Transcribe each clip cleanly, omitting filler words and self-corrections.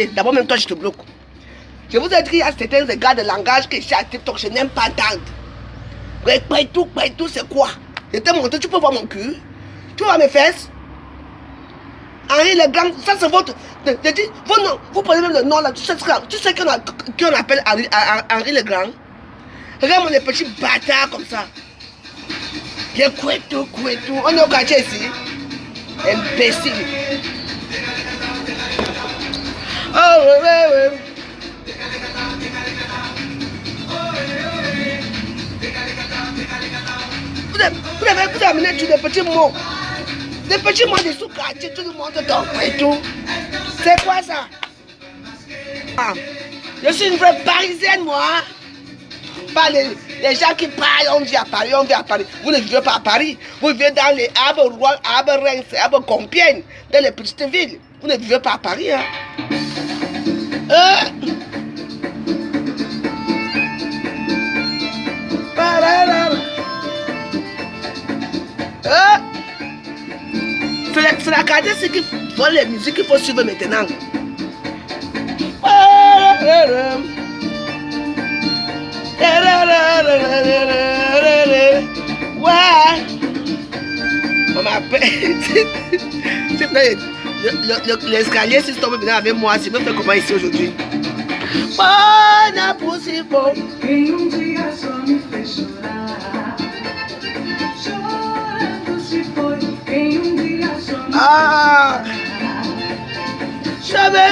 D'abord, même toi, je te bloque. Je vous ai dit qu'il y a certains égards de langage que j'ai à TikTok, je n'aime pas entendre. Tout, c'est quoi? Je te montre, tu peux voir mon cul. Tu vois mes fesses? Henri le Grand, ça c'est votre. Je dis, vous prenez même le nom là, tu sais qu'on appelle Henri le Grand. Regarde les petits bâtards comme ça. Couetou. On est au quartier ici. Imbécile. Oh, ouais. Vous avez amené tous des petits mots. Des petits mots de sous-quartier, tout le monde dort et tout. C'est quoi ça? Ah, je suis une vraie parisienne, moi. Pas les gens qui parlent, on vit à Paris. Vous ne vivez pas à Paris. Vous vivez dans les Arbres Rois, Arbres Reims, Arbres Compiègne, dans les petites villes. Vous ne vivez pas à Paris. Hein? C'est la qualité ce qu'il faut les musiques qu'il faut suivre maintenant. Ouais. On m'appelle. L'escalier, si tu tombes bien avec moi, c'est me fait comment ici aujourd'hui. Bonne possible. Ah, jamais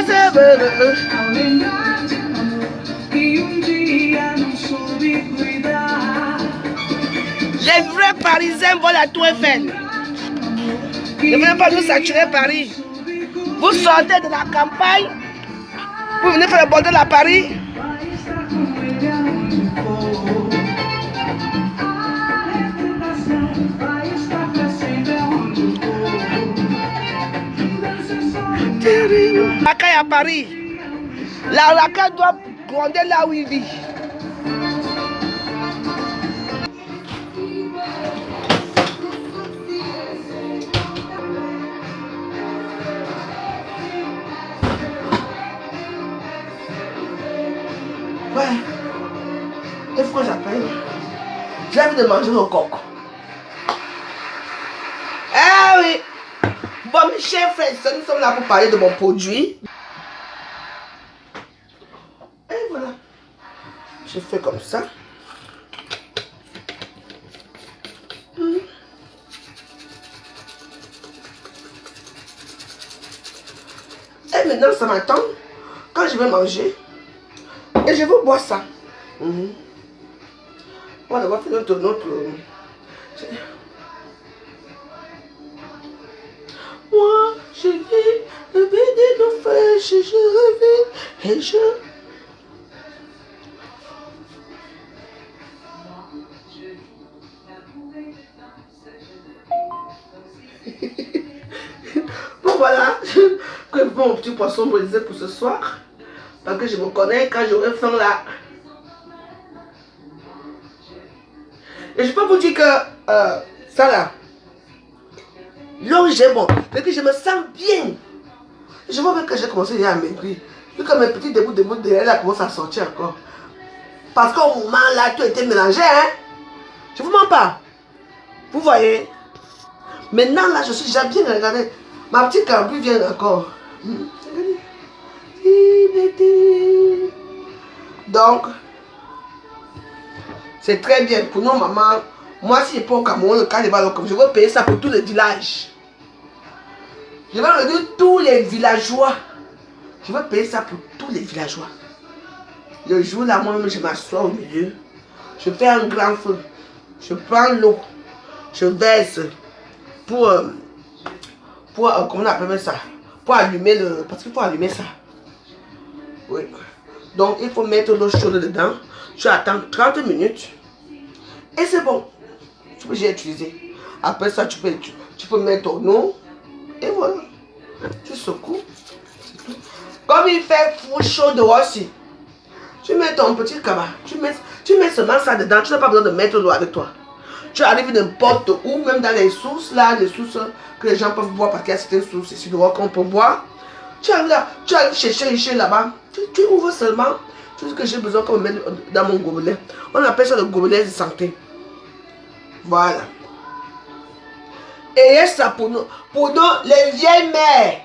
les vrais Parisiens vont la Tour Eiffel. Ne venez pas nous saturer Paris. Vous sortez de la campagne, vous venez faire le bordel à Paris. La caille à Paris. La caille doit grandir là où il vit. Ouais. Il faut que j'appelle. J'ai envie de manger au coq. Ah oui. Bon, mes chers frères, nous sommes là pour parler de mon produit. Et voilà. Je fais comme ça. Et maintenant, ça m'attend. Quand je vais manger, et je vais boire ça. On va d'abord faire notre... Moi, je vis le vie de nos frères, je revis et je... Bon voilà, que mon petit poisson brisé pour ce soir. Parce que je me connais quand j'aurai faim là. Et je peux vous dire que ça là, l'orge est bon, c'est que je me sens bien. Je vois même que j'ai commencé à maigrir. Vu que mes petits débuts derrière là commencent à sortir encore. Parce qu'au moment là, tout était mélangé, hein. Je vous mens pas. Vous voyez. Maintenant là, je suis déjà bien regardé. Ma petite campus vient encore. Donc, c'est très bien pour nos mamans. Moi, si je prends au Cameroun, le carnaval, je veux payer ça pour tous les villages. Je vais le dire tous les villageois. Je veux payer ça pour tous les villageois. Le jour là, moi-même, je m'assois au milieu. Je fais un grand feu. Je prends l'eau. Je verse pour comment on appelle ça? Pour allumer le... Parce qu'il faut allumer ça. Oui. Donc, il faut mettre l'eau chaude dedans. Tu attends 30 minutes. Et c'est bon. Tu peux déjà utiliser. Après ça, tu peux mettre ton eau. Et voilà. Tu secoues. C'est tout. Comme il fait fou chaud dehors aussi. Tu mets ton petit cabas. Tu mets seulement ça dedans. Tu n'as pas besoin de mettre l'eau avec toi. Tu arrives n'importe où, même dans les sources, là, les sources que les gens peuvent boire parce qu'il y a certaines sources ici dehors qu'on peut boire. Tu arrives là, tu arrives chercher là-bas. Tu ouvres seulement tout ce que j'ai besoin qu'on mette dans mon gobelet. On appelle ça le gobelet de santé. Voilà. Et ça pour nous, les vieilles mères.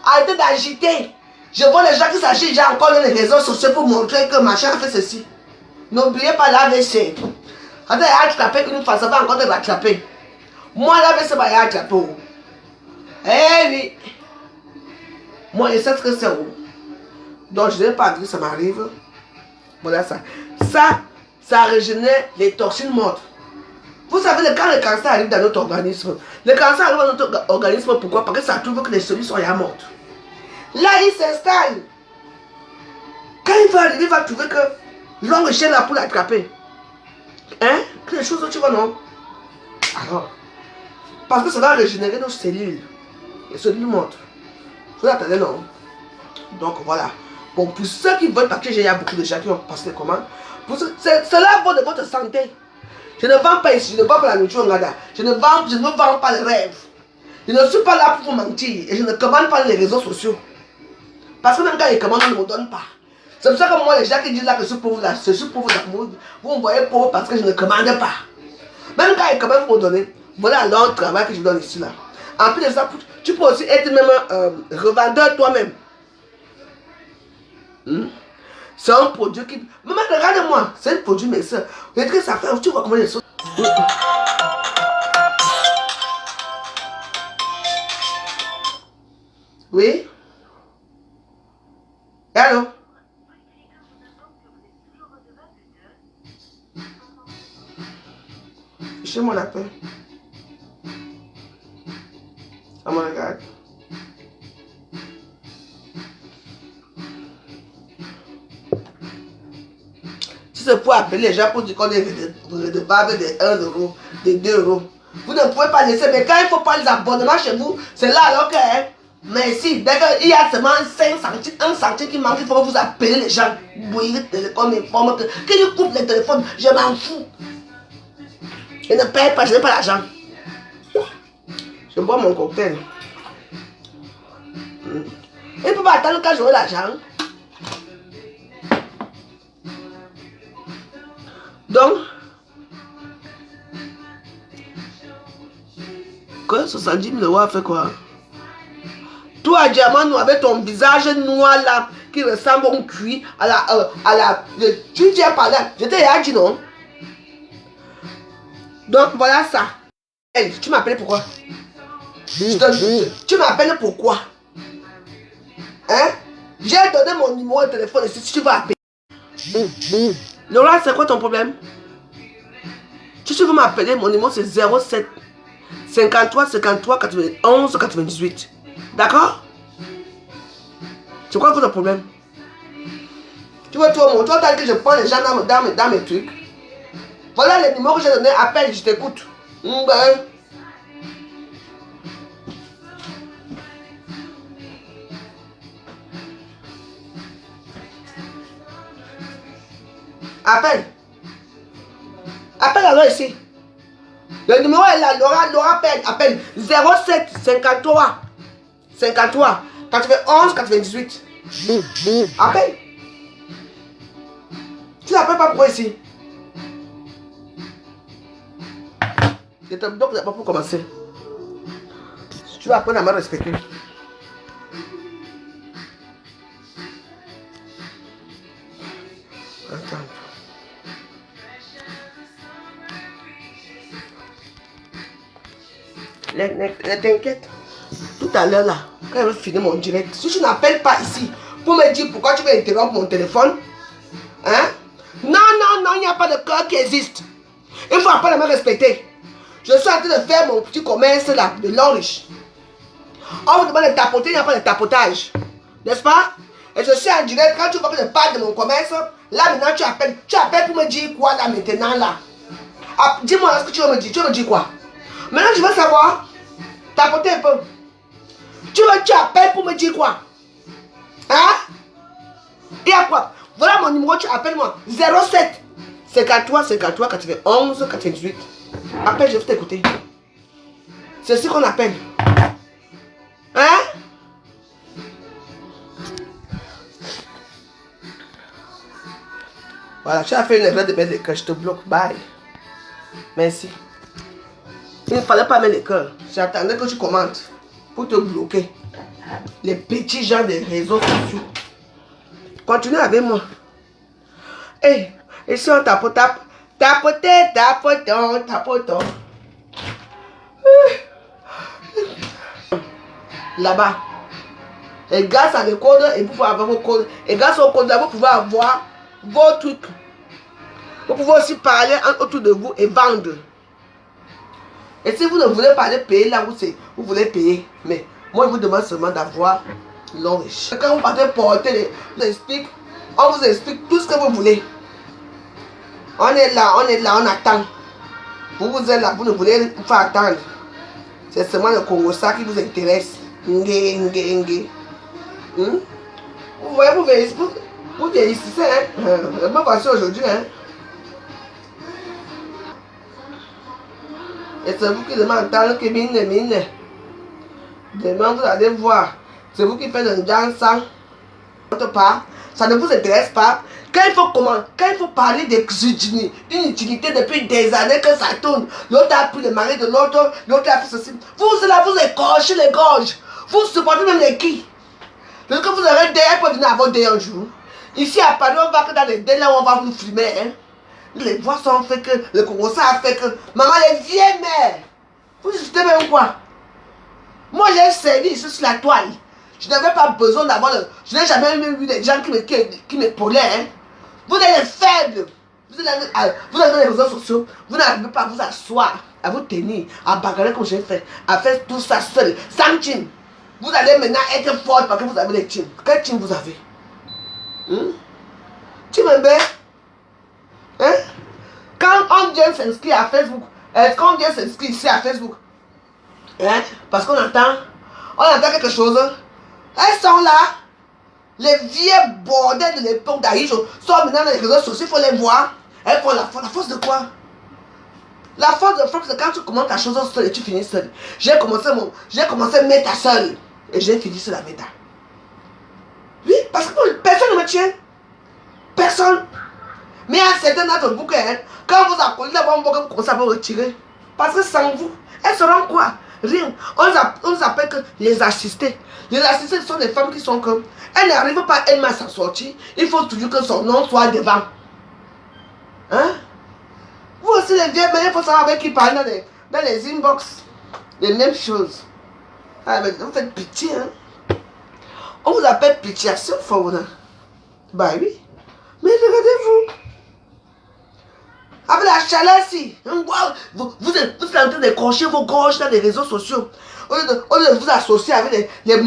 Arrêtez d'agiter. Je vois les gens qui s'agitent déjà encore dans les réseaux sociaux pour montrer que machin a fait ceci. N'oubliez pas l'AVC. Attends, il a attrapé une fois, ça va encore te rattraper. Moi, l'AVC va y attraper. Eh oui. Moi, je sais ce que c'est. Donc, je n'ai pas dit que ça m'arrive. Voilà ça. Ça régénère les toxines mortes. Vous savez, quand le cancer arrive dans notre organisme, le cancer arrive dans notre organisme, pourquoi? Parce que ça trouve que les cellules sont déjà mortes. Là, il s'installe. Quand il va arriver, il va trouver que l'homme cherche là pour l'attraper. Hein? Que les choses, tu vois, non? Alors, parce que ça va régénérer nos cellules. Les cellules mortes. Vous attendez, non? Donc, voilà. Bon, pour ceux qui veulent, parce que il y a beaucoup de gens qui ont passé les commandes, cela vaut de votre santé. Je ne vends pas ici, je ne vends pas la nourriture, je ne vends pas les rêves. Je ne suis pas là pour vous mentir et je ne commande pas les réseaux sociaux. Parce que même quand ils commandent, ils ne me donnent pas. C'est pour ça que moi, les gens qui disent là que je suis pauvre, là, je suis pauvre d'amour, vous me voyez pauvre parce que je ne commande pas. Même quand ils commandent, vous me donnez. Voilà leur travail que je vous donne ici là. En plus de ça, tu peux aussi être même revendeur toi-même. C'est un produit qui... Maman, regarde-moi, c'est un produit, mais ça... Regarde que ça fait, tu vois comment les choses... Oui? Allô? Chez mon appel. À mon regard. Si c'est pour appeler les gens pour dire qu'on est redevable de 1 euro, de 2 euros, vous ne pouvez pas laisser. Mais quand il faut prendre les abonnements chez vous, c'est là alors que... Hein, merci. Dès qu'il y a seulement 5 centimes, 1 centime qui manque, il faut que vous appelez les gens. Oui, le téléphone m'informe que je coupe les téléphones, je m'en fous. Je ne paye pas, je n'ai pas l'argent. Je bois mon cocktail. Il ne peut pas attendre quand j'aurai l'argent. Donc, que 70 000 euros a fait quoi? Toi, diamant noir, avec ton visage noir là, qui ressemble au cuir, tu tiens par là, je t'ai dit non? Donc, voilà ça. Hey, tu m'appelles pourquoi? Tu m'appelles pourquoi? Hein? J'ai donné mon numéro de téléphone ici, si tu vas appeler. Laura, c'est quoi ton problème? Si tu veux m'appeler, mon numéro c'est 07 53 53 91 98. D'accord? C'est quoi ton problème? Tu vois, toi, t'as dit que je prends les gens dans mes trucs. Voilà les numéros que j'ai donnés, appelle, je t'écoute. Appelle. Appelle alors ici. Le numéro est là. Laura appelle. 07 53 53 91 98. Appelle. Tu n'appelles pas pour ici. Je te bloque d'abord pour commencer. Tu vas apprendre à me respecter. Attends. Ne t'inquiète. Tout à l'heure là, quand je vais finir mon direct, si tu n'appelles pas ici pour me dire pourquoi tu veux interrompre mon téléphone, hein? Non, il n'y a pas de cœur qui existe. Il faut apprendre à me respecter. Je suis en train de faire mon petit commerce là, de l'enriche. On vous demande de tapoter, il n'y a pas de tapotage. N'est-ce pas? Et je suis en direct, quand tu vois que je parle de mon commerce, là maintenant tu appelles. Tu appelles pour me dire quoi là maintenant là? Ah, dis-moi ce que tu veux me dire. Tu veux me dire quoi? Maintenant je veux savoir. Tapoter un peu. Tu appelles pour me dire quoi? Hein? Et à quoi? Voilà mon numéro, tu appelles moi. 07 53 53 91 98. Appelle, je vais t'écouter. C'est ce qu'on appelle. Hein? Voilà, tu as fait une erreur de mettre les cœurs, je te bloque. Bye. Merci. Il ne fallait pas mettre les cœurs. J'attendais que tu commentes pour te bloquer. Les petits gens des réseaux sociaux. Continue avec moi. Hey, et si on tapote, tapotons. Là-bas. Et grâce à des codes, et vous pouvez avoir vos codes. Et grâce aux codes, vous pouvez avoir vos trucs. Vous pouvez aussi parler autour de vous et vendre. Et si vous ne voulez pas aller payer là où c'est, vous voulez payer. Mais moi, je vous demande seulement d'avoir l'enrichissement. Quand vous partez porter, on vous explique tout ce que vous voulez. On est là, on attend. Vous êtes là, vous ne voulez pas attendre. C'est seulement le Congo ça qui vous intéresse. Vous voyez, vous vieillissez, hein. Me voici aujourd'hui, hein. Et c'est vous qui demandez que mine. Demain, vous allez voir. C'est vous qui faites un dansant. Ça ne vous intéresse pas. Quand il faut parler d'une utilité depuis des années que ça tourne, l'autre a pris le mari de l'autre, l'autre a fait ceci. Vous là, vous écorchez les gorges. Vous supportez même les qui. Lorsque vous aurez des, elle peut venir à votre dé un jour. Ici à Paris, on va que dans les dés là où on va vous filmer. Hein. Les voix sont fait que, le Congo ça a fait que, maman les vieilles mères. Vous discutez même quoi? Moi j'ai servi ici sur la toile. Je n'avais pas besoin d'avoir le... Je n'ai jamais vu des gens qui m'épaulaient. Hein. Vous êtes faibles. Vous êtes dans les réseaux sociaux. Vous n'arrivez pas à vous asseoir, à vous tenir, à bagarrer comme j'ai fait, à faire tout ça seul, sans team. Vous allez maintenant être forte parce que vous avez des teams. Quel team vous avez? Tu m'aimes? Hein? Quand on vient s'inscrire à Facebook, quand on vient s'inscrire ici à Facebook, hein? Parce qu'on entend quelque chose. Elles sont là. Les vieilles bordels de l'époque d'Aïcho sont maintenant dans les réseaux sociaux, il faut les voir. Elles font la force de quoi? La force de frappe, c'est quand tu commences ta chose seule et tu finis seul. J'ai commencé méta seul et j'ai fini sur la méta. Oui, parce que personne ne me tient. Personne. Mais à certains d'entre vous, quand vous accoulez là-bas, on va commencer à vous retirer. Parce que sans vous, elles seront quoi? Rien. On nous appelle que les assistés. Les assistés sont des femmes qui sont comme... Elles n'arrivent pas elles-mêmes à s'en sortir. Il faut toujours que son nom soit devant. Hein? Vous aussi les vieilles, mais il faut savoir avec qui parler dans les inbox. Les mêmes choses. Ah, mais vous faites pitié, hein? On vous appelle pitié, c'est faux, hein? Bah oui. Mais regardez-vous. Avec la chaleur, si. Vous êtes en train d'écorcher vos gorges dans les réseaux sociaux. Au lieu de vous associer avec les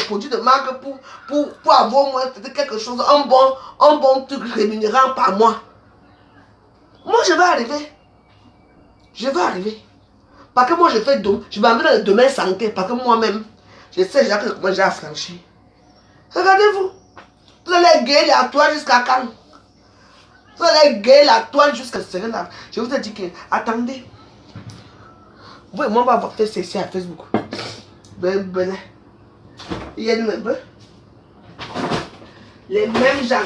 produits de marque pour avoir au moins quelque chose, un bon truc rémunérant par mois. Moi, je vais arriver. Je vais arriver. Parce que moi, je m'en vais dans le domaine santé. Parce que moi-même, je sais déjà comment j'ai affranchi. Regardez-vous. Vous allez gagner la toile jusqu'à quand? Vous allez gagner la toile jusqu'à ce là. Je vous ai dit que, attendez. Vous et moi, on va faire ceci à Facebook. Ben. Il y a les mêmes gens.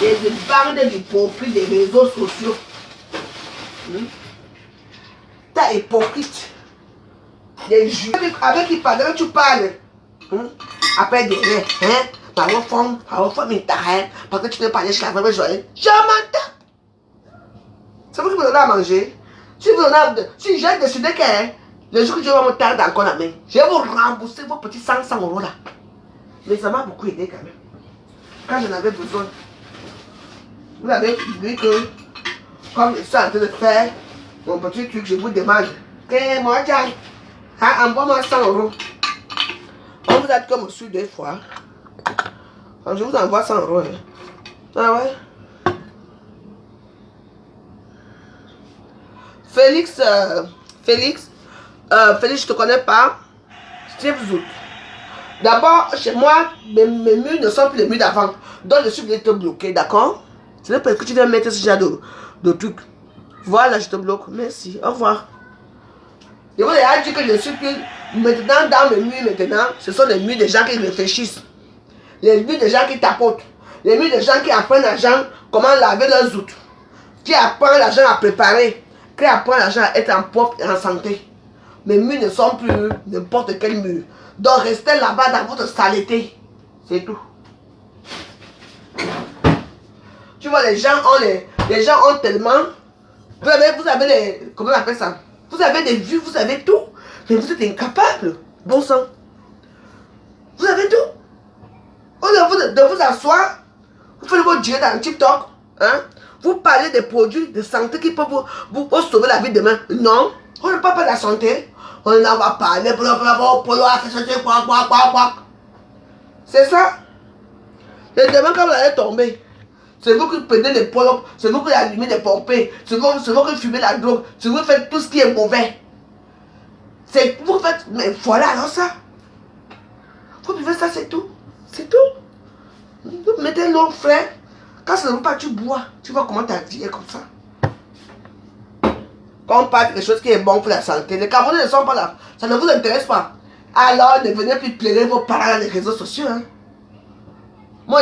Les bandes d'hypocrites des réseaux sociaux. T'as hypocrite. Des juifs avec qui tu parles. Après derrière, hein? Par une femme parce que tu ne pas chez la femme joyeuse. Je m'entends. C'est vous qui me donnez à manger. Si j'ai décidé que le jour que je vais me tardre encore la main, je vais vous rembourser vos petits 500 € là. Mais ça m'a beaucoup aidé quand même. Quand j'en avais besoin. Vous avez vu que, comme je suis en train de faire mon petit truc, je vous demande que moi, tiens, envoie-moi 100 €. On vous a dit comme reçu 2 fois. Je vous envoie 100 €. Hein. Ah ouais? Félix, je te connais pas. Steve Zout. D'abord, chez moi, mes murs ne sont plus les murs d'avant. Donc, je suis venu te bloquer, d'accord? C'est parce que tu viens mettre ce genre de trucs. Voilà, je te bloque. Merci. Au revoir. Je vous ai dit que je suis plus maintenant dans mes murs maintenant. Ce sont les murs des gens qui réfléchissent. Les murs des gens qui tapotent. Les murs des gens qui apprennent à gens comment laver leurs outils, qui apprend l'argent à préparer, qui apprend l'argent à être en propre et en santé. Mes murs ne sont plus n'importe quel mur. Donc restez là-bas dans votre saleté. C'est tout. Tu vois, les gens ont tellement... Vous avez les... Comment on appelle ça? Vous avez des vues, vous avez tout. Mais vous êtes incapable. Bon sang. Vous avez tout. Au lieu de vous asseoir, vous faites vos dieux dans TikTok. Hein? Vous parlez des produits de santé qui peuvent vous sauver la vie demain. Non. On ne parle pas de la santé. On en va parler. C'est ça. Et demain, quand vous allez tomber, c'est vous qui prenez les polos, c'est vous qui allumez les pompées, c'est vous qui fumez la drogue, c'est vous qui faites tout ce qui est mauvais. C'est vous qui faites. Mais voilà, alors ça. Vous buvez ça, c'est tout. C'est tout. Vous mettez l'eau frère. Quand ça ne veut pas, tu bois. Tu vois comment ta vie est comme ça. Quand on parle de quelque chose qui est bon pour la santé, les Camerounais ne sont pas là. Ça ne vous intéresse pas. Alors ne venez plus plairer vos parents dans les réseaux sociaux. Hein. Moi,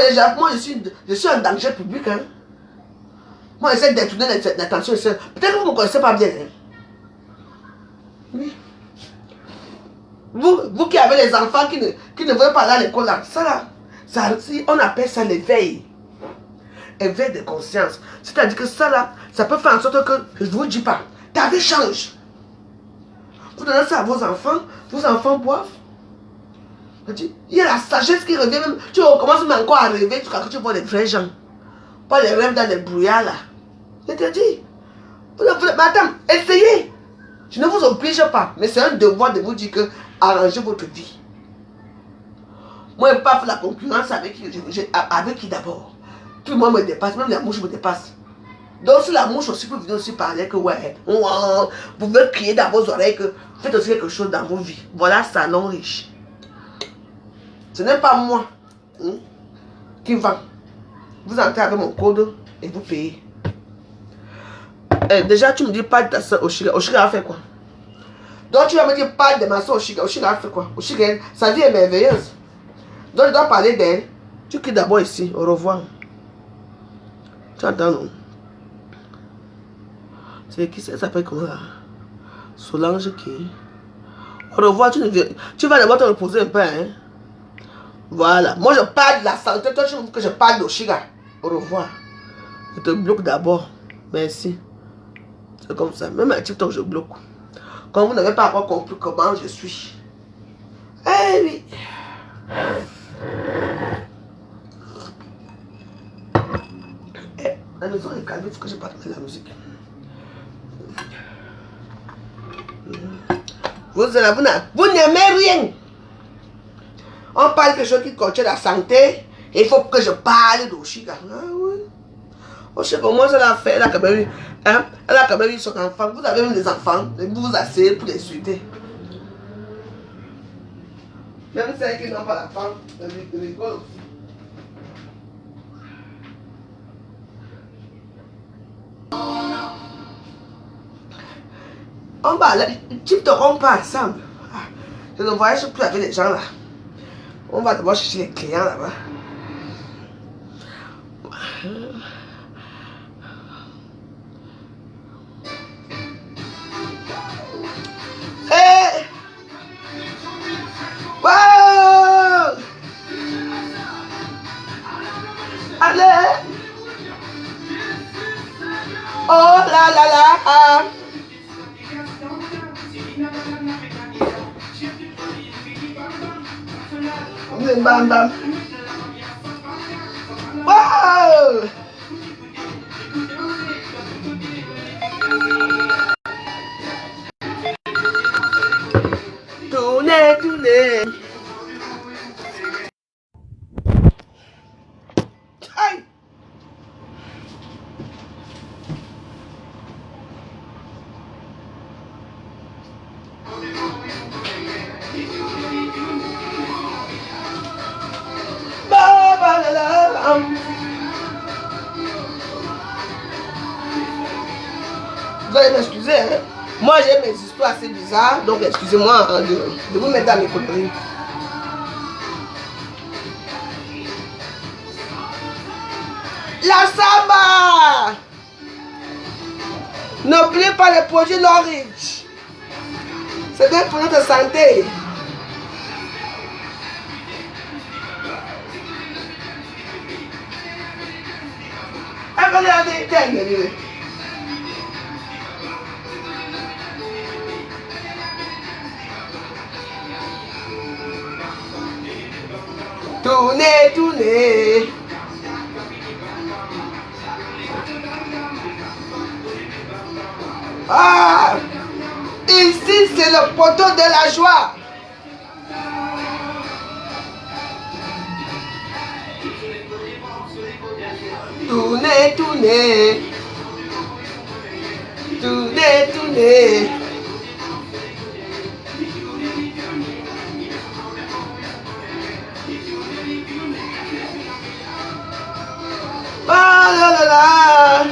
je suis un danger public. Hein. Moi, j'essaie de détourner l'attention. Peut-être que vous ne me connaissez pas bien. Hein. Oui. Vous qui avez les enfants qui ne veulent pas aller à l'école, là, on appelle ça l'éveil. Éveil de conscience. C'est-à-dire que ça, là, ça peut faire en sorte que, je ne vous dis pas, ta vie change. Vous donnez ça à vos enfants boivent. Il y a la sagesse qui revient même. Tu recommences même encore à rêver quand tu vois les vrais gens. Pas les rêves dans les brouillards là. Je te dis. Madame, essayez. Je ne vous oblige pas. Mais c'est un devoir de vous dire que arrangez votre vie. Moi, je ne peux pas faire la concurrence avec qui d'abord. Tout le monde me dépasse. Même la mouche me dépasse. Donc si la mouche aussi peut venir aussi parler que ouais, vous pouvez crier dans vos oreilles que faites aussi quelque chose dans vos vies. Voilà salon riche. Ce n'est pas moi qui vend. Vous entrez avec mon code et vous payez. Déjà, tu me dis pas de ta soeur Oshiga. Oshiga a fait quoi? Donc, tu vas me dire pas de ma soeur Oshiga. Oshiga a fait quoi? Oshiga, sa vie est merveilleuse. Donc, je dois parler d'elle. Tu quittes d'abord ici. Au revoir. Tu entends, non? C'est qui ça s'appelle comment là? Solange qui? Au revoir, tu vas d'abord te reposer un peu, hein? Voilà. Moi, je parle de la santé. Toi, tu veux que je parle d'Oshiga. Au revoir. Je te bloque d'abord. Merci. C'est comme ça. Même à TikTok, je bloque. Quand vous n'avez pas encore compris comment je suis. Eh oui. La maison est calme. Il faut que je parte de la musique. Vous n'aimez rien. On parle de quelque chose qui contient la santé. Il faut que je parle d'Oshiga. Ah oui. Oshiga, au moins, elle a fait. Elle a quand même eu son enfant. Vous avez même des enfants. Vous vous asseyez pour les suiter. Même celles qui n'ont pas la femme, de l'école aussi. On va là, TikTok, on part ensemble. Je ne voyage plus avec les gens là. On va d'abord chercher les clients là-bas. Hey! Wow! Allez! Oh là là là! Bam bam. Wow! Tournez. Aïe! Vous allez m'excuser, hein? Moi j'ai mes histoires assez bizarres, donc excusez-moi hein, de vous mettre dans mes conneries. La samba. N'oubliez pas le projet Norwich. C'est bien pour notre santé. Regardez, tenez. Tournez, tournez. Ah, ici c'est le poteau de la joie. Tournez, tournez. Tournez, tournez. Ah là là là.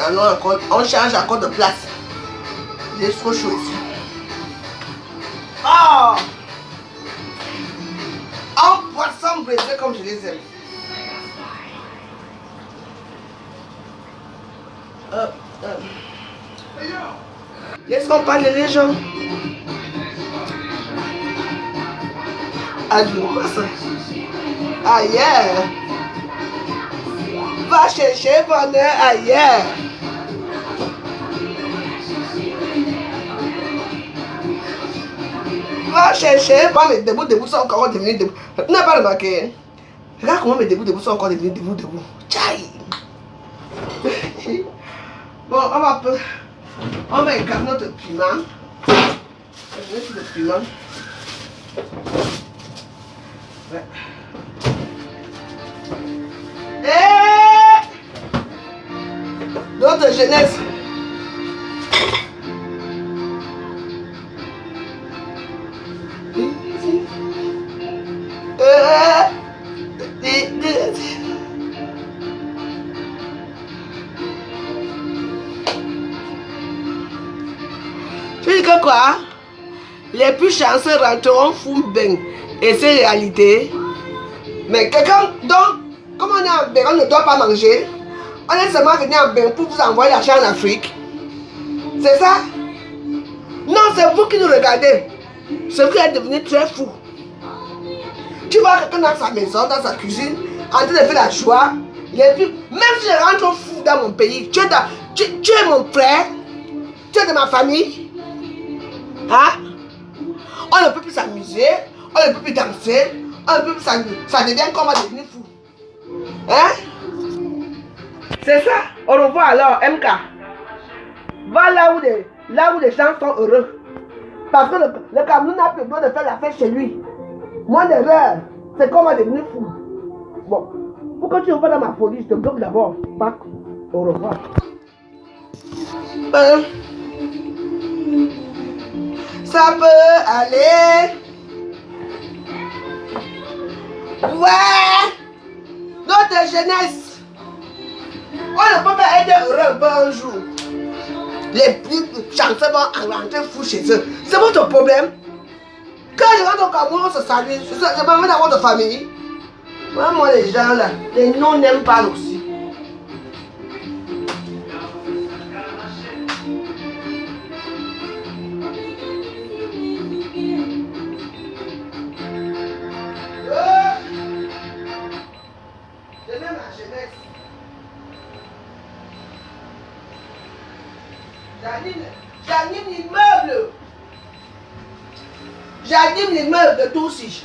Alors, on change encore de place. Il est trop chaud ici. Oh! Un poisson braisé comme je les aime. Est-ce qu'on parle les gens? Ailleurs. Va chercher bonheur ailleurs. Va chercher. Pas mes debout sont encore devenus debout. Tu n'as pas remarqué? Regarde comment mes debout sont encore devenus debout. Tchaï. Bon, on va écarter notre piment. On va mettre le piment. Ouais. Et notre jeunesse. Tu dis que quoi? Les plus chanceux rentreront fou ben. Et c'est réalité. Mais quelqu'un, donc, comme on est en bain, on ne doit pas manger. On est seulement venu en bain pour vous envoyer l'argent en Afrique. C'est ça? Non, c'est vous qui nous regardez. C'est vous qui êtes devenu très fou. Tu vois quelqu'un dans sa maison, dans sa cuisine, en train de faire la joie. Et puis, même si je rentre fou dans mon pays, tu es mon frère, tu es de ma famille. Hein? On ne peut plus s'amuser, on ne peut plus danser, on ne peut plus ça devient comme on devenu fou. Hein? C'est ça. Au revoir alors, MK. Va là où les gens sont heureux. Parce que le Cameroun n'a plus le droit de faire la fête chez lui. Moins d'erreur, c'est comme on est devenu fou. Bon, pourquoi tu ne vas pas dans ma folie? Je te bloque d'abord. Au revoir. Ça peut aller. Ouais. Notre jeunesse. On ne peut pas être heureux un peu un jour. Les plus chanceux vont rentrer fous chez eux. C'est votre problème. Quand je rentre au Cameroun, on se salue. Je m'emmène dans votre famille. Moi, les gens là, les noms n'aiment pas aussi. J'anime l'immeuble. J'anime l'immeuble de Toussi.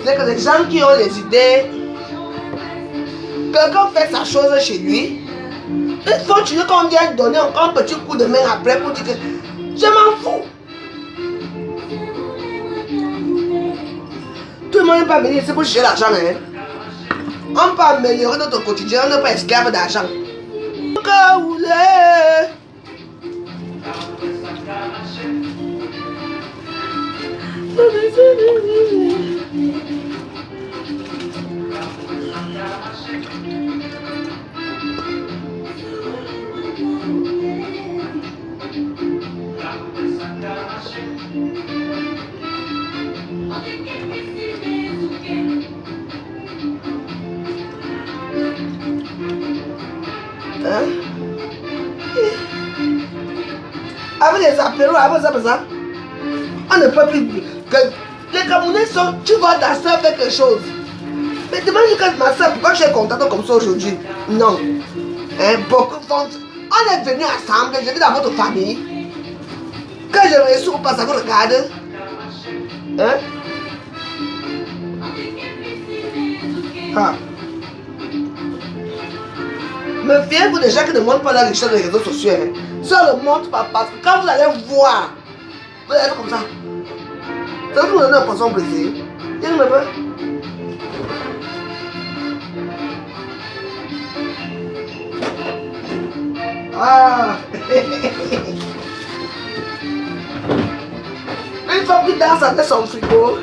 C'est que les gens qui ont les idées, quelqu'un fait sa chose chez lui, il faut que tu veux qu'on vienne donner encore un petit coup de main après pour dire que je m'en fous. Tout le monde n'est pas venu ici pour chercher l'argent. Hein? On peut améliorer notre quotidien, on n'est pas esclave d'argent. Hein? Avec les apéros, avec ça, on ne peut plus. Les Camerounais sont, tu vas danser avec quelque chose. Mais demande ma soeur, pourquoi tu es contente comme ça aujourd'hui? Non. Hein, beaucoup font. On est venus ensemble, je vis dans votre famille. Quand je reçois ou pas, ça vous regarde. Hein? Ah. Mais fiez-vous des gens qui ne montrent pas la richesse des réseaux sociaux. Hein? Ça ne montre pas parce que quand vous allez voir, vous allez être comme ça. Ça vous donne un poisson plaisir. Il me veut. Ah. Une fois qu'il danse avec son frigo.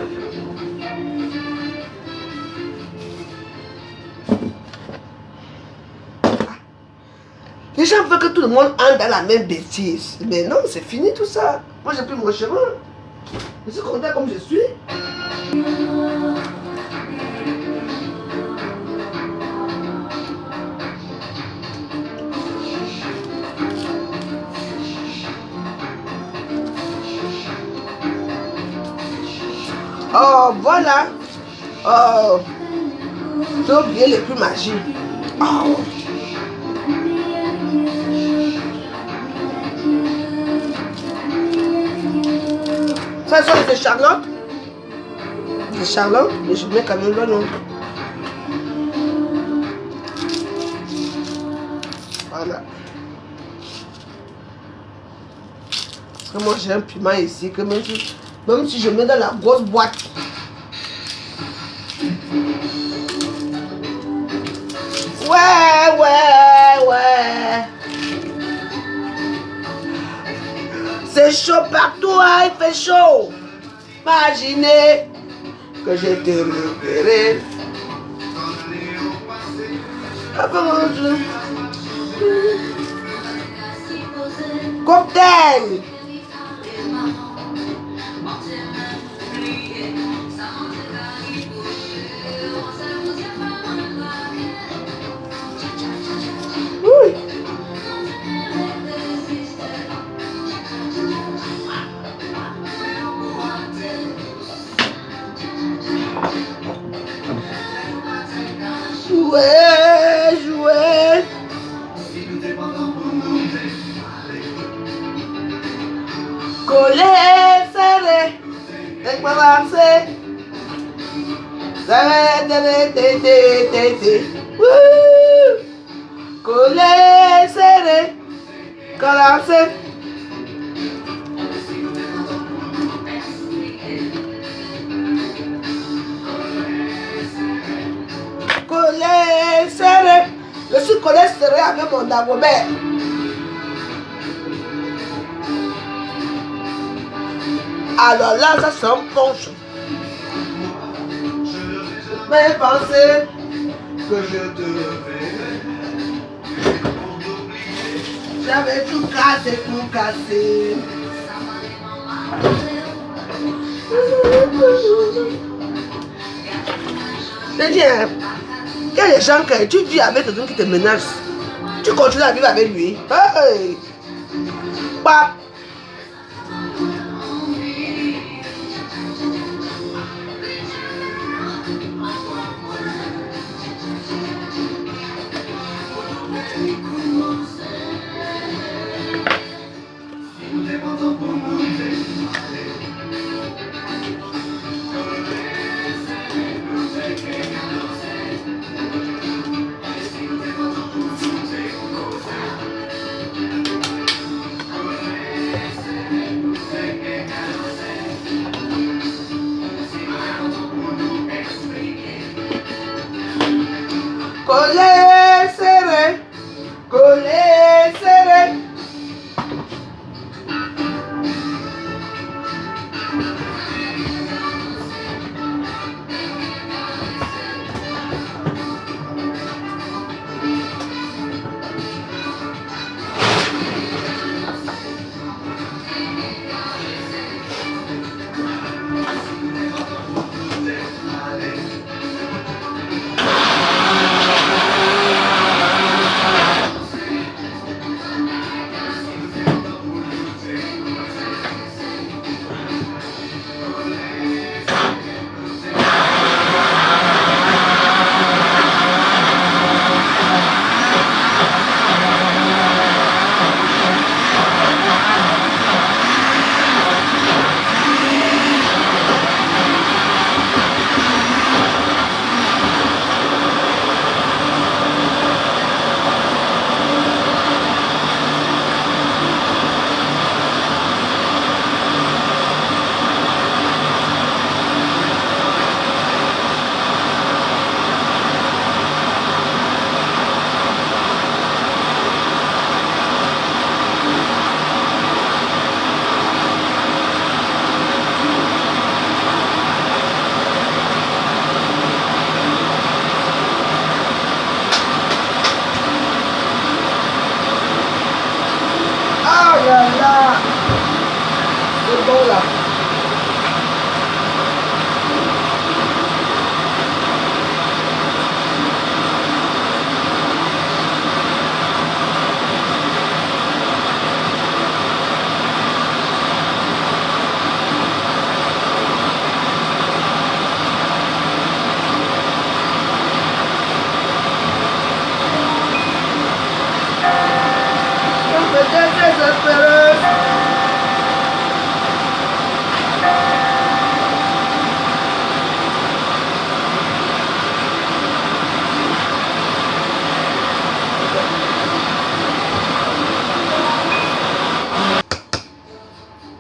Les gens veulent que tout le monde entre dans la même bêtise. Mais non, c'est fini tout ça. Moi, j'ai pris mon chemin. Je suis content comme je suis. Oh, voilà. Oh, j'ai oublié les plus magiques. Oh. Ça, c'est Charlotte. C'est Charlotte, mais je mets quand même le nom. Voilà. Parce que moi, j'ai un piment ici que même si je mets dans la grosse boîte. Ouais. C'est chaud partout, hein, il fait chaud. Imaginez que je te reverrai. Cocktail. Oui. Jouer. Coller, serrer, débalancer. Coller, serrer, balancer. Coller, serrer. Je suis collé serré avec mon Dagobert. Alors là, ça c'est un punch. Mais pensez que je te reverrai. J'avais tout cassé. C'est bien. Il y a des gens que tu vis avec quelqu'un qui te menace. Tu continues à vivre avec lui. Hey! Pap! bâton là.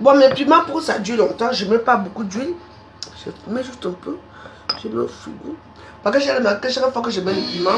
Bon, mes piments, pour que ça dure longtemps, je ne mets pas beaucoup d'huile. Je mets juste un peu. Je mets au frigo. Parce que j'ai remarqué chaque fois que je mets les piments,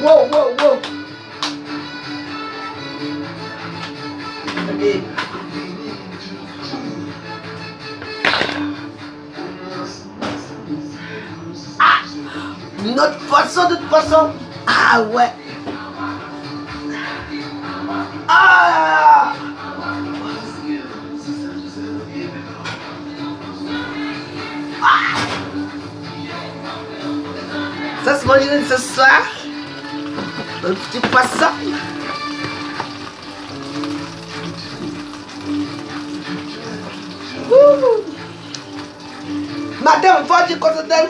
wow. Okay. Ah, notre façon de façon. Ah ouais. Ah. Ça se mange ce soir. Un petit poisson. Madame, il faut dire quoi d'elle.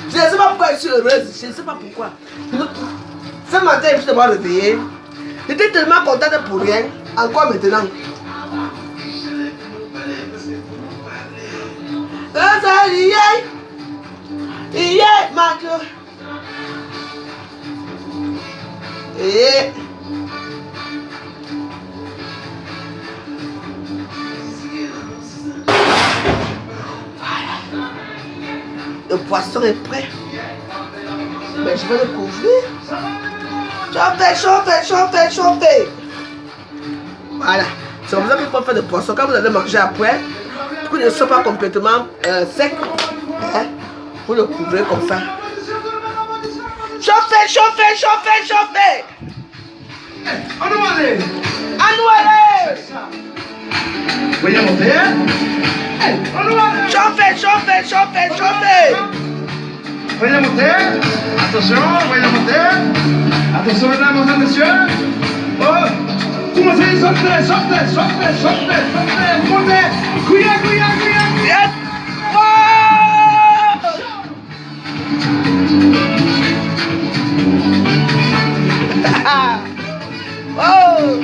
Je ne sais pas pourquoi je suis heureuse. Je ne sais pas pourquoi. Ce matin, je me suis réveillée. J'étais tellement contente pour rien. Encore maintenant. Yeah, my girl. Yeah. Le poisson est prêt. Mais je vais le couvrir. Chantez. Voilà. C'est comme ça qu'il faut faire le poisson. Quand vous allez manger après, pour qu'il ne soit pas complètement sec, hein, vous le couvrez comme ça. Chauffez. Anoualé. Voyez monter. Chauffez. Voyez monter. Attention, voyez monter. Attention, mesdames et messieurs. Oh, commencez, sortez. Montez. Couillez. Oh!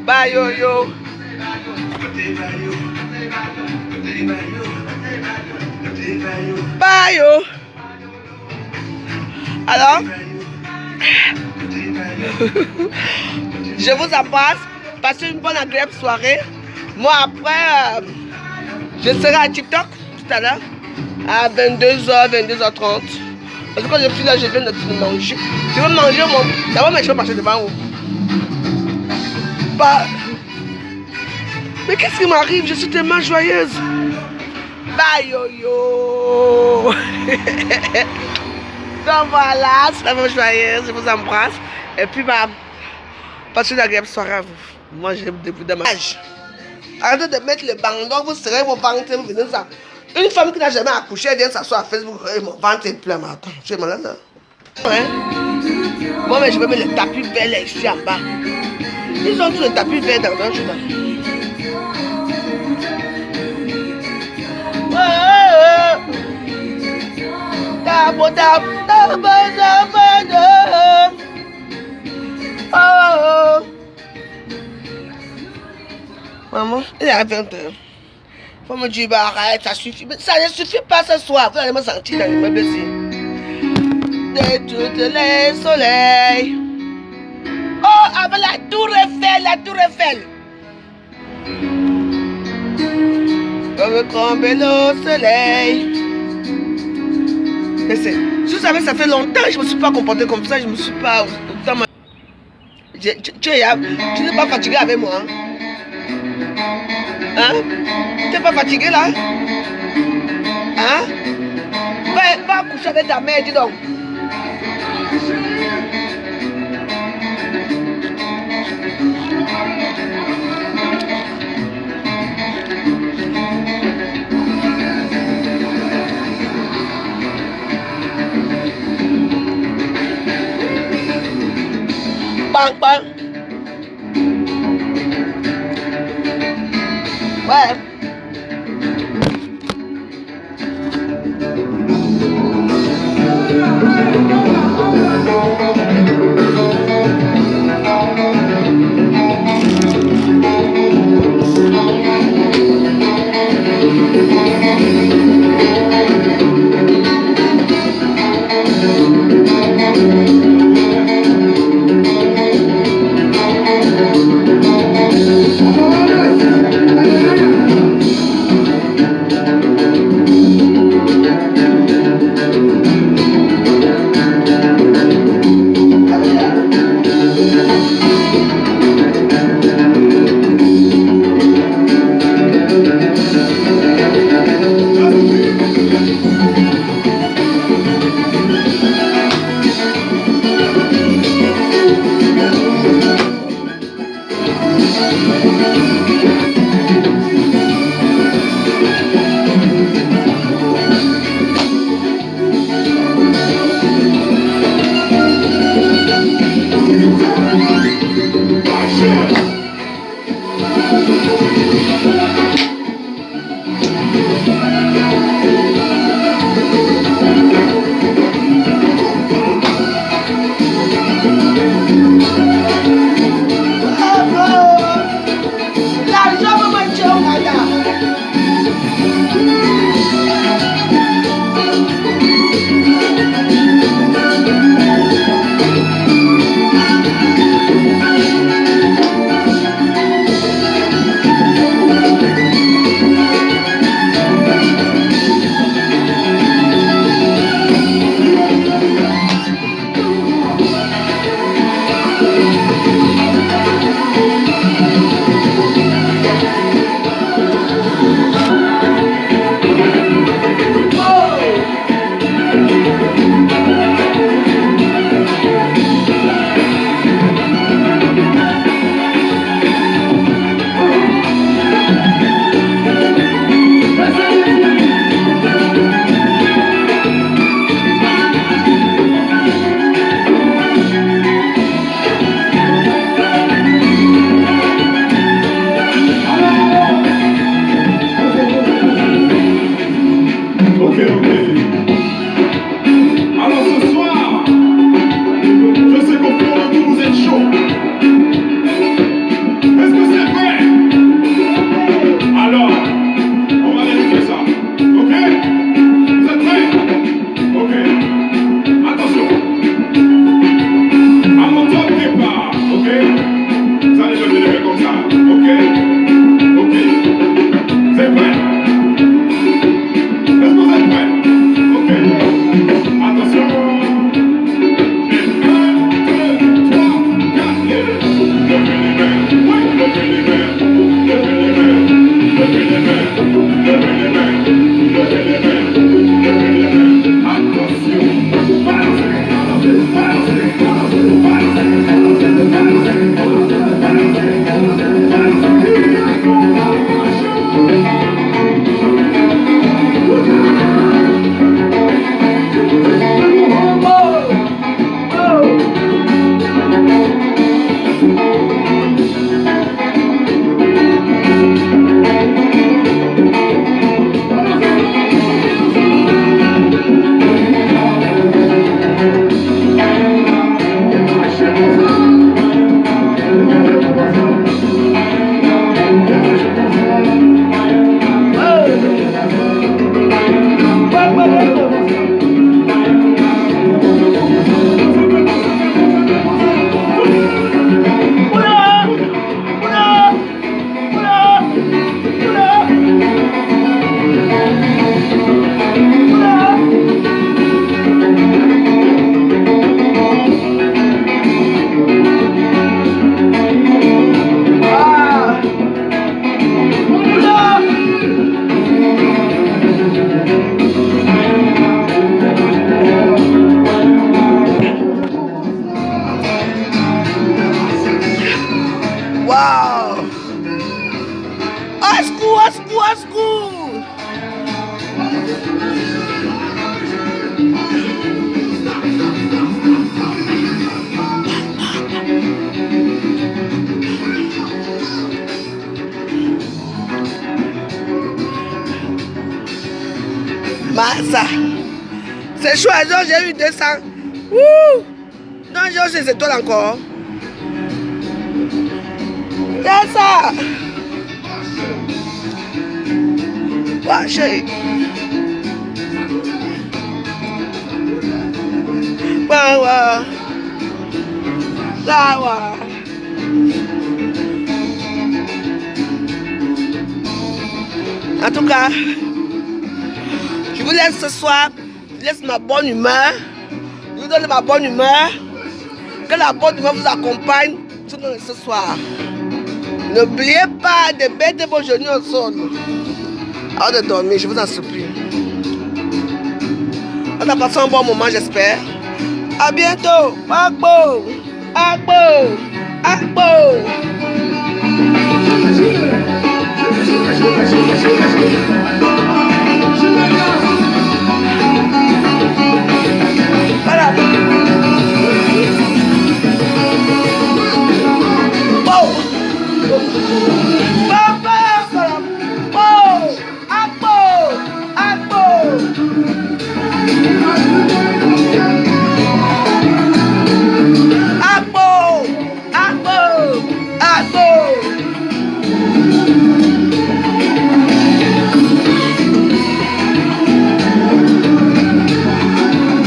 Bayo yo. Bayo. Alors? Je vous embrasse. Passez une bonne agréable soirée. Moi après, je serai à TikTok tout à l'heure à 22h, 22h30. Parce que quand je suis là, je viens de manger. Je veux manger mon... D'abord, mais je vais marcher devant vous. Bah... Mais qu'est-ce qui m'arrive? Je suis tellement joyeuse. Bye yo yo. Donc voilà, c'est vraiment joyeuse. Je vous embrasse. Et puis bah, passez une agréable soirée à vous. Moi, je vous dans ma page. Arrêtez de mettre le bandeau, vous serez vos ventres, vous venez ça. Une femme qui n'a jamais accouché, elle vient s'asseoir à Facebook, et mon ventre est plein. Mais attends, je suis malade là. Ouais. Moi, mais je vais mettre le tapis vert là, ici en bas. Ils ont tous le tapis vert dans un jour. Maman, il a 20 heures. Faut me dire, bah arrête, ça suffit. Mais ça ne suffit pas ce soir. Vous allez me sentir dans le meuble ici. De toutes les soleils. Oh, avec la tour Eiffel, la tour Eiffel. Comme tomber le soleil. Laissez. Si vous savez, ça fait longtemps que je ne me suis pas comporté comme ça. Je ne me suis pas... Tu n'es pas fatigué avec moi. Hein? Tu n'es pas fatigué là? Hein? Va coucher avec ta mère, dis donc. Bang, bang. Ouais. ça. C'est chaud, j'ai eu 200. Ouh! Non, j'ai aussi les étoiles encore. C'est ça. Ouais, chérie. Ouais, ouais. Là, ouais. En tout cas, je vous laisse ce soir. Je laisse ma bonne humeur. Je vous donne ma bonne humeur. Que la bonne humeur vous accompagne ce soir. N'oubliez pas de mettre vos genoux au sol. Avant de dormir, je vous en supplie. On a passé un bon moment, j'espère. À bientôt. Agbo. Agbo. Agbo. Voilà. Oh. Papa. Oh. Agbo. Agbo. Agbo. Agbo. Agbo.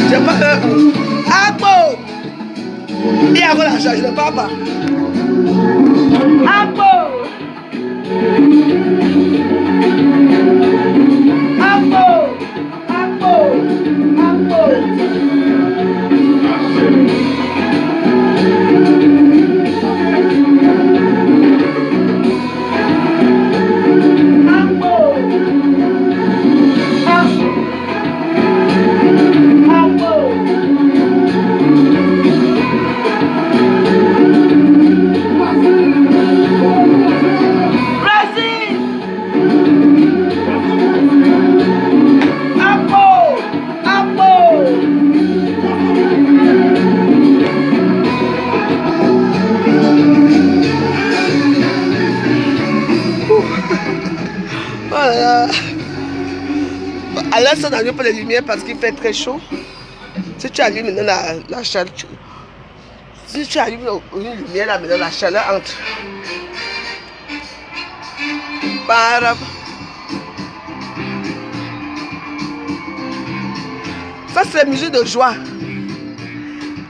Je parle Agbo. Et avant la charge, je ne parle pas. Agbo. Agbo. Agbo. Agbo. À l'instant, on n'allume pas les lumières parce qu'il fait très chaud. Si tu allumes maintenant la chaleur, si tu allumes une lumière là maintenant, la chaleur entre. Ça, c'est la musique de joie.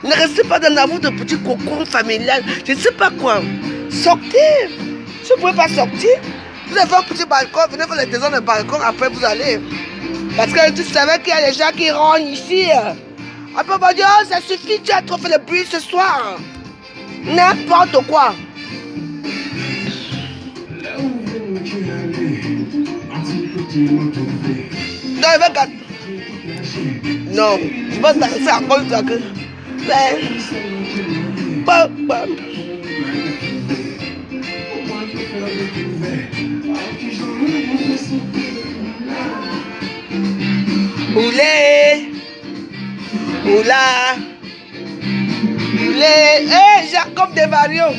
Ne restez pas dans l'amour de petit cocon familial. Je ne sais pas quoi. Sortez. Si vous ne pouvez pas sortir, vous avez un petit balcon, venez faire les désordres de balcon, après vous allez. Parce que tu savais qu'il y a des gens qui rognent ici. Après on va dire, oh, ça suffit, tu as trop fait le bruit ce soir. N'importe quoi. Non, il va gâter. Non, je pense que c'est encore une fois. Oulé, oula, oulé, hé, Jacob de Vario.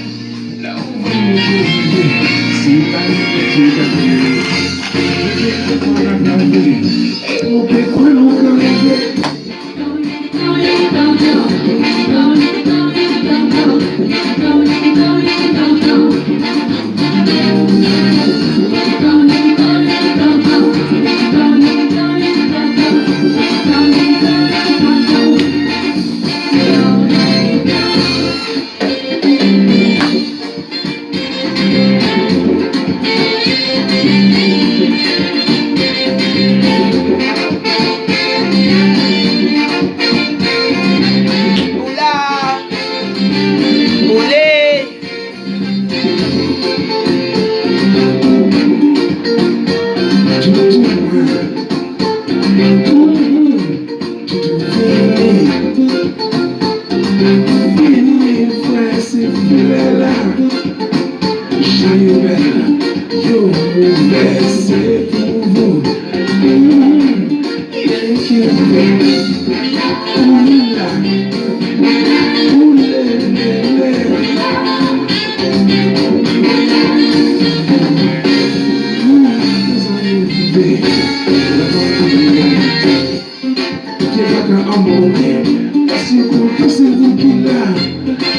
t'es pas en monter. Cassez-vous qui là.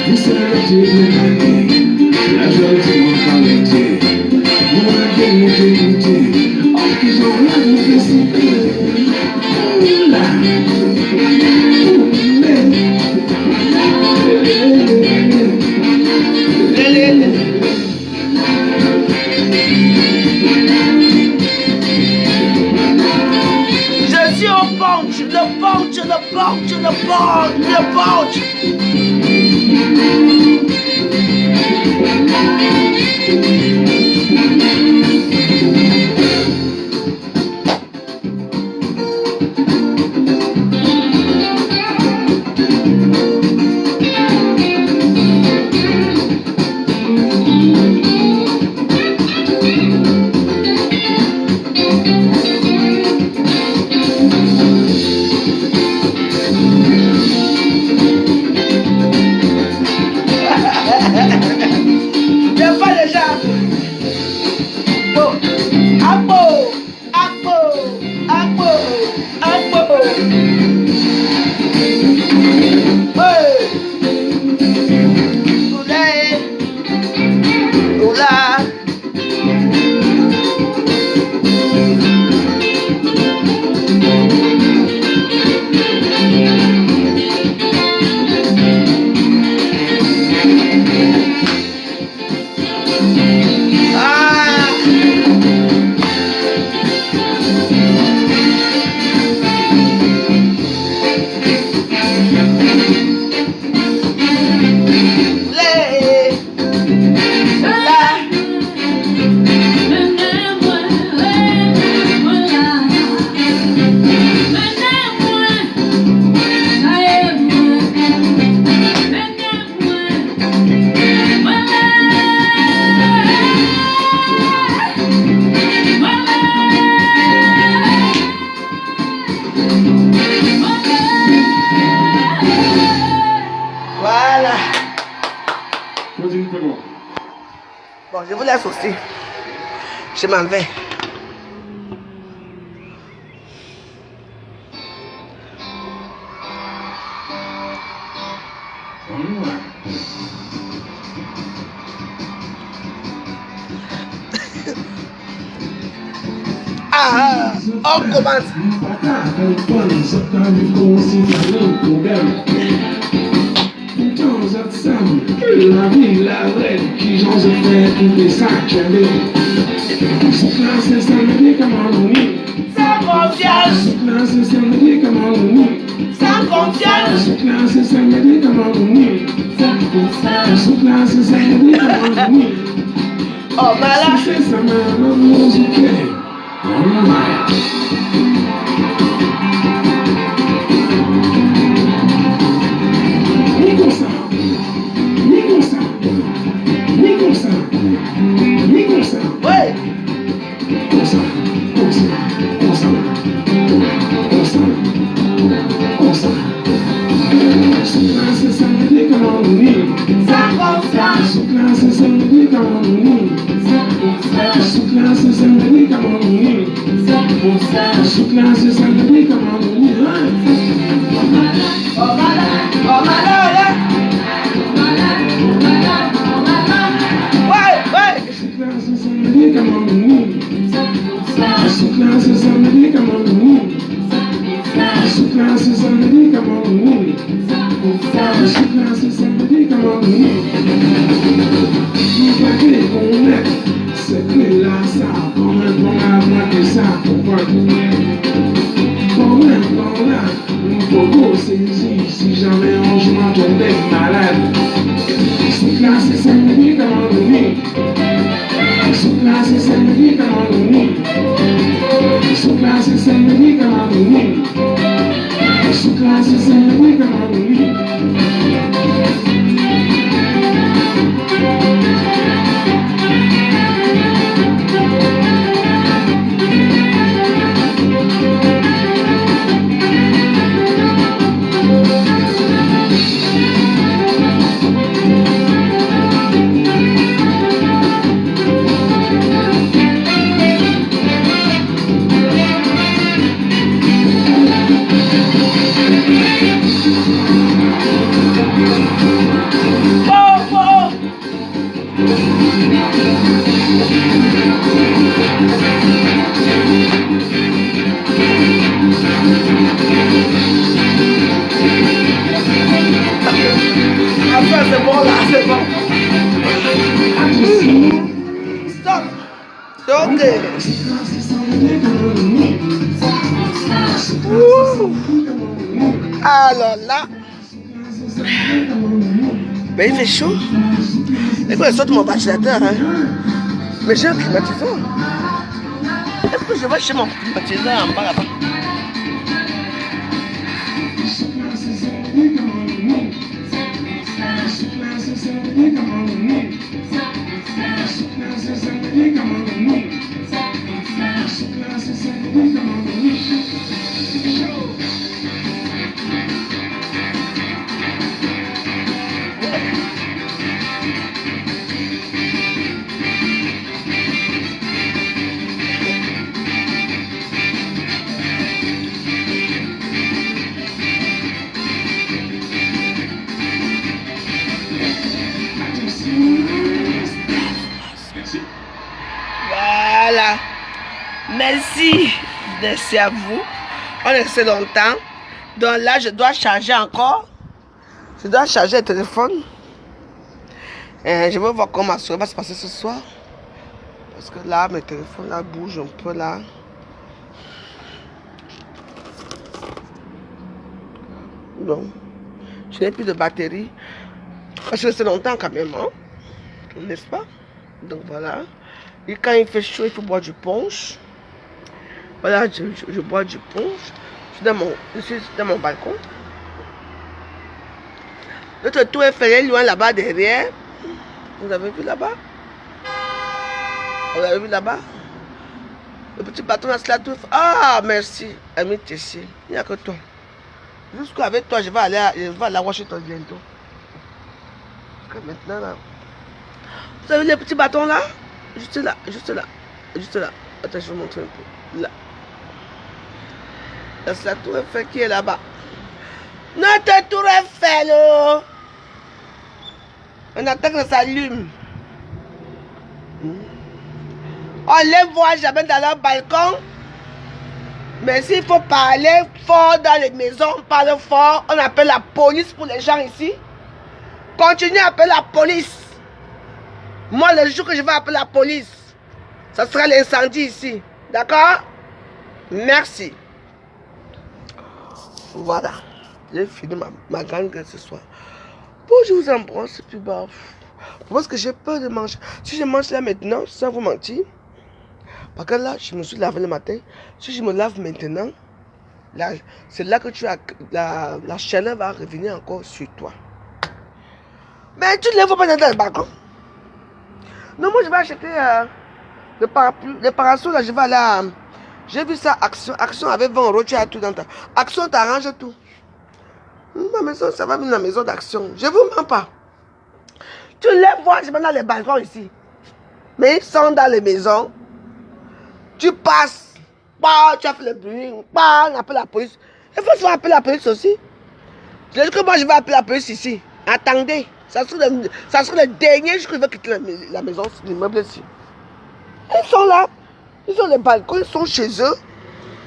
Vous savez, j'ai bien la joie du monde connecté. Vous m'avez monté. En qu'ils ont la vous fait si je suis au punch, le punch, le punch, le punch, le punch. Bon, je vous laisse aussi. Je m'en vais. Ah, on commence. La vie, la vraie, qui j'en ai fait tous les sacs, cette classe, c'est un médicament unique. Sans confiance. Cette classe, c'est un médicament unique. Sans confiance. Cette classe, c'est un médicament unique. Cette classe, c'est un médicament unique. Oh, malade. C'est ça, ma musique. Ouais. Si jamais un jour on tombait malade, cette classe c'est un médicament unique. Cette classe c'est un médicament unique. Cette classe c'est un médicament unique. Cette classe c'est un médicament unique. Alors là, mais il fait chaud. Et puis, je saute mon ventilateur. Hein. Mais j'ai un climatiseur. Est-ce que je vais chez mon climatiseur en bas là-bas? Voilà. Merci. Merci à vous. On est resté longtemps. Donc là, je dois charger encore. Je dois charger le téléphone. Et je vais voir comment ça va se passer ce soir. Parce que là, mes téléphones là bougent un peu là. Donc, je n'ai plus de batterie. Parce que c'est longtemps quand même, hein? N'est-ce pas? Donc voilà. Et quand il fait chaud, il faut boire du punch. Voilà, je bois du punch. Je suis dans mon balcon. Notre tour Eiffel est loin là-bas derrière. Vous avez vu là-bas? Vous avez vu là-bas? Le petit bâton là, c'est la tour Eiffel. Ah, merci, ami Tessie. Il n'y a que toi. Jusqu'avec toi, je vais aller à Washington bientôt. Parce que maintenant là. Vous avez les petits bâtons là? Juste là, juste là, juste là. Attends, je vais vous montrer un peu. Là. C'est la tour Eiffel qui est là-bas. Notre tour Eiffel, oh. On attend que ça s'allume. On les voit jamais dans leur balcon. Mais s'il faut parler fort dans les maisons, on parle fort. On appelle la police pour les gens ici. Continuez à appeler la police. Moi, le jour que je vais appeler la police, ça sera l'incendie ici. D'accord? Merci. Voilà. J'ai fini ma grande gueule ce soir. Bon, je vous embrasse. Puis bah, parce que j'ai peur de manger. Si je mange là maintenant, sans vous mentir, parce que là, je me suis lavé le matin. Si je me lave maintenant, là, c'est là que tu as la chaleur va revenir encore sur toi. Mais tu ne le vois pas dans le balcon. Non, moi je vais acheter le parapluie, le parasol là, je vais aller à... J'ai vu ça, Action avec 20 €, tu as tout dans ta... Action t'arrange tout. Ma maison, ça va venir la maison d'Action. Je vous mens pas. Tu les vois, je vais dans les balcons ici. Mais ils sont dans les maisons. Tu passes. Bah, tu as fait le bruit. Bah, on appelle la police. Il faut appeler la police aussi. Je dis que moi je vais appeler la police ici. Attendez. Ça sera le dernier jour que je vais quitter la maison, l'immeuble ici. Ils sont là. Ils ont les balcons, ils sont chez eux.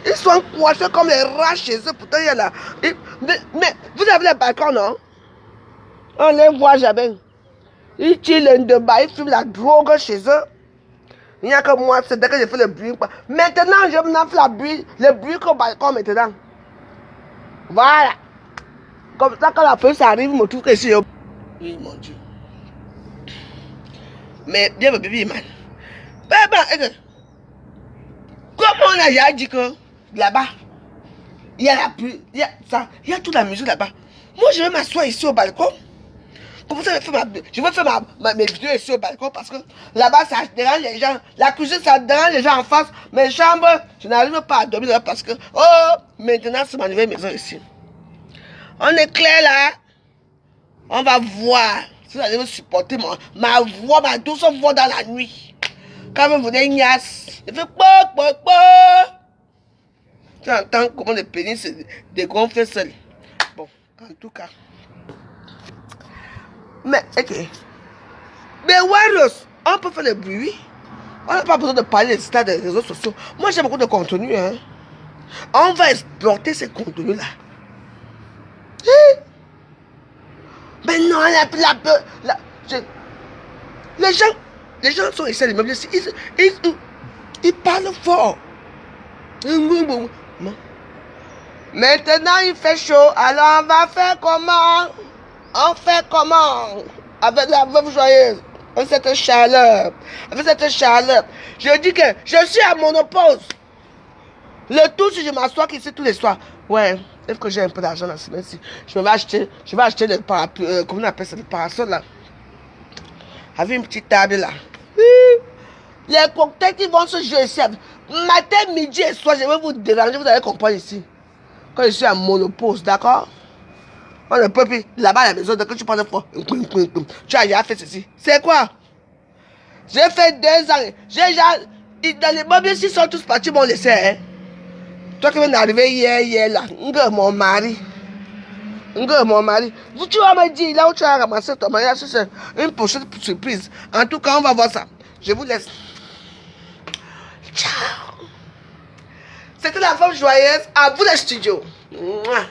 Ils sont coincés comme les rats chez eux. Pourtant, il y a là. Mais vous avez les balcons, non? On les voit jamais. Ils tirent le débat, ils fument la drogue chez eux. Il n'y a que moi, c'est dès que je fais le bruit. Maintenant, je me fais le bruit qu'au balcon maintenant. Voilà. Comme ça, quand la police arrive, je me trouve que ici. Oui, mon Dieu. Mais bien, bébé, man. Comment on a dit que là-bas, il y a la pluie, il y a toute la musique là-bas. Moi, je vais m'asseoir ici au balcon. Comme ça, je vais faire mes vidéos ici au balcon parce que là-bas, ça dérange les gens. La cuisine, ça dérange les gens en face. Mes chambres, je n'arrive pas à dormir là parce que, oh, maintenant, c'est ma nouvelle maison ici. On est clair là. On va voir si vous allez me supporter ma voix, ma douce voix dans la nuit. Quand vous venez ignace, il fait po. Tu entends comment le pénis se dégonfle seul. Bon, en tout cas. Mais, ok. Mais Warriors, on peut faire le bruit. On n'a pas besoin de parler des stades des réseaux sociaux. Moi, j'ai beaucoup de contenu. Hein. On va exploiter ces contenus-là. Mais non, les gens sont ici à l'immeuble. Il parle fort. Maintenant, il fait chaud. Alors, on va faire comment? On fait comment? Avec la veuve joyeuse. Avec cette chaleur. Avec cette chaleur. Je dis que je suis à monopause. Le tout, si je m'assois ici tous les soirs. Ouais, il faut que j'ai un peu d'argent la semaine-ci. Je vais acheter le parapluie. Comment on appelle ça? Le parasol là. Avec une petite table là. Les cocktails qui vont se jouer ici. Matin, midi et soir, je vais vous déranger. Vous allez comprendre ici. Quand je suis à monopause, d'accord? On ne peut plus. Là-bas à la maison, dès que tu prends le froid, tu as déjà fait ceci. C'est quoi? J'ai fait 2 ans. J'ai déjà. Dans les meubles, ils sont tous partis, m'ont laissé. Hein? Toi qui viens d'arriver hier là. Mon mari. Tu vas me dire là où tu as ramassé ton mariage, c'est une pochette surprise. En tout cas, on va voir ça. Je vous laisse. Ciao. C'était la femme joyeuse. À vous les studios. Mouah.